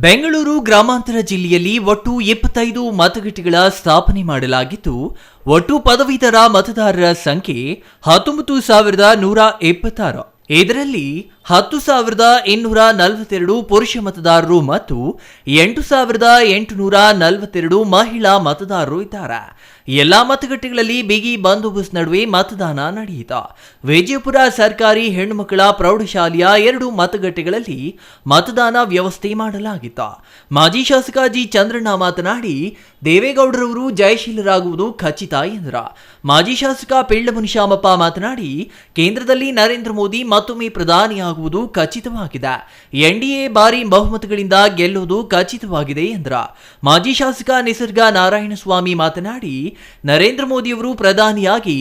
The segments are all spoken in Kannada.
ಬೆಂಗಳೂರು ಗ್ರಾಮಾಂತರ ಜಿಲ್ಲೆಯಲ್ಲಿ ಒಟ್ಟು 25 ಮತಗಟ್ಟೆಗಳ ಸ್ಥಾಪನೆ ಮಾಡಲಾಗಿದ್ದು, ಒಟ್ಟು ಪದವೀಧರ ಮತದಾರರ ಸಂಖ್ಯೆ 19,126. ಇದರಲ್ಲಿ 10,842 ಪುರುಷ ಮತದಾರರು ಮತ್ತು 8,842 ಮಹಿಳಾ ಮತದಾರರು ಇದ್ದಾರೆ. ಎಲ್ಲಾ ಮತಗಟ್ಟೆಗಳಲ್ಲಿ ಬಿಗಿ ಬಂದೋಬಸ್ತ್ ನಡುವೆ ಮತದಾನ ನಡೆಯಿತು. ವಿಜಯಪುರ ಸರ್ಕಾರಿ ಹೆಣ್ಣುಮಕ್ಕಳ ಪ್ರೌಢಶಾಲೆಯ 2 ಮತಗಟ್ಟೆಗಳಲ್ಲಿ ಮತದಾನ ವ್ಯವಸ್ಥೆ ಮಾಡಲಾಗಿತ್ತು. ಮಾಜಿ ಶಾಸಕ ಜಿ ಚಂದ್ರಣ್ಣ ಮಾತನಾಡಿ, ದೇವೇಗೌಡರವರು ಜಯಶೀಲರಾಗುವುದು ಖಚಿತ ಎಂದರು. ಮಾಜಿ ಶಾಸಕ ಪಿಳ್ಳಮುನಿ ಶಾಮಪ್ಪ ಮಾತನಾಡಿ, ಕೇಂದ್ರದಲ್ಲಿ ನರೇಂದ್ರ ಮೋದಿ ಮತ್ತೊಮ್ಮೆ ಪ್ರಧಾನಿಯಾಗುವುದು ಖಚಿತವಾಗಿದೆ. ಎನ್ಡಿಎ ಭಾರಿ ಬಹುಮತಗಳಿಂದ ಗೆಲ್ಲುವುದು ಖಚಿತವಾಗಿದೆ ಎಂದರು. ಮಾಜಿ ಶಾಸಕ ನಿಸರ್ಗ ನಾರಾಯಣಸ್ವಾಮಿ ಮಾತನಾಡಿ, ನರೇಂದ್ರ ಮೋದಿಯವರು ಪ್ರಧಾನಿಯಾಗಿ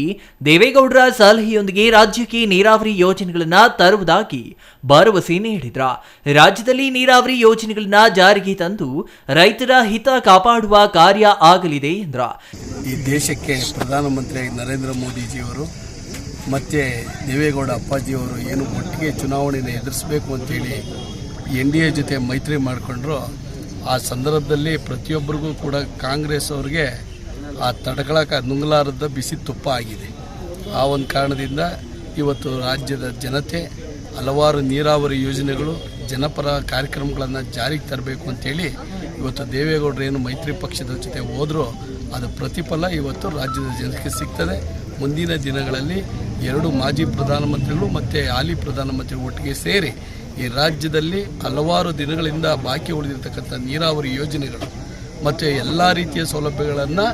ದೇವೇಗೌಡರ ಸಲಹೆಯೊಂದಿಗೆ ರಾಜ್ಯಕ್ಕೆ ನೀರಾವರಿ ಯೋಜನೆಗಳನ್ನು ತರುವುದಾಗಿ ಭರವಸೆ ನೀಡಿದ್ರು. ರಾಜ್ಯದಲ್ಲಿ ನೀರಾವರಿ ಯೋಜನೆಗಳನ್ನ ಜಾರಿಗೆ ತಂದು ರೈತರ ಹಿತ ಕಾಪಾಡುವ ಕಾರ್ಯ ಆಗಲಿದೆ ಎಂದರು. ಈ ದೇಶಕ್ಕೆ ಪ್ರಧಾನಮಂತ್ರಿ ನರೇಂದ್ರ ಮೋದಿಜಿಯವರು ಮತ್ತೆ ದೇವೇಗೌಡ ಅಪ್ಪಾಜಿಯವರು ಏನು ಒಟ್ಟಿಗೆ ಚುನಾವಣೆಯನ್ನು ಎದುರಿಸಬೇಕು ಅಂತೇಳಿ NDA ಜೊತೆ ಮೈತ್ರಿ ಮಾಡಿಕೊಂಡ್ರು. ಆ ಸಂದರ್ಭದಲ್ಲಿ ಪ್ರತಿಯೊಬ್ಬರಿಗೂ ಕೂಡ ಕಾಂಗ್ರೆಸ್ ಅವ್ರಿಗೆ ಆ ತಡ್ಕೊಳಕ್ಕೆ ನುಂಗಲಾರದ ಬಿಸಿ ತುಪ್ಪ ಆಗಿದೆ. ಆ ಒಂದು ಕಾರಣದಿಂದ ಇವತ್ತು ರಾಜ್ಯದ ಜನತೆ ಹಲವಾರು ನೀರಾವರಿ ಯೋಜನೆಗಳು, ಜನಪರ ಕಾರ್ಯಕ್ರಮಗಳನ್ನು ಜಾರಿಗೆ ತರಬೇಕು ಅಂತೇಳಿ ಇವತ್ತು ದೇವೇಗೌಡರು ಏನು ಮೈತ್ರಿ ಪಕ್ಷದ ಜೊತೆ ಹೋದರೂ ಅದು ಪ್ರತಿಫಲ ಇವತ್ತು ರಾಜ್ಯದ ಜನಕ್ಕೆ ಸಿಗ್ತದೆ. ಮುಂದಿನ ದಿನಗಳಲ್ಲಿ 2 ಮಾಜಿ ಪ್ರಧಾನಮಂತ್ರಿಗಳು ಮತ್ತು ಹಾಲಿ ಪ್ರಧಾನಮಂತ್ರಿಗಳು ಒಟ್ಟಿಗೆ ಸೇರಿ ಈ ರಾಜ್ಯದಲ್ಲಿ ಹಲವಾರು ದಿನಗಳಿಂದ ಬಾಕಿ ಉಳಿದಿರ್ತಕ್ಕಂಥ ನೀರಾವರಿ ಯೋಜನೆಗಳು ಮತ್ತು ಎಲ್ಲ ರೀತಿಯ ಸೌಲಭ್ಯಗಳನ್ನು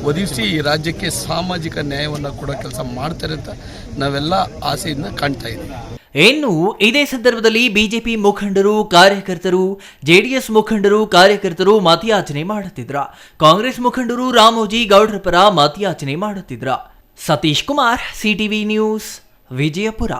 ಒದಗಿಸಿ ಈ ರಾಜ್ಯಕ್ಕೆ ಸಾಮಾಜಿಕ ನ್ಯಾಯವನ್ನು ಕೊಡೋ ಕೆಲಸ ಮಾಡ್ತಾರೆ ಅಂತ ನಾವೆಲ್ಲ ಆಸೆಯಿಂದ ಕಾಣ್ತಾ ಇದ್ದೀವಿ. ಇನ್ನು ಇದೇ ಸಂದರ್ಭದಲ್ಲಿ ಬಿಜೆಪಿ ಮುಖಂಡರು, ಕಾರ್ಯಕರ್ತರು, ಜೆಡಿಎಸ್ ಮುಖಂಡರು, ಕಾರ್ಯಕರ್ತರು ಮತಯಾಚನೆ ಮಾಡುತ್ತಿದ್ರು. ಕಾಂಗ್ರೆಸ್ ಮುಖಂಡರು ರಾಮೋಜಿ ಗೌಡರ ಪರ ಮತಯಾಚನೆ ಮಾಡುತ್ತಿದ್ರು. Satish Kumar, CTV news, Vijayapura.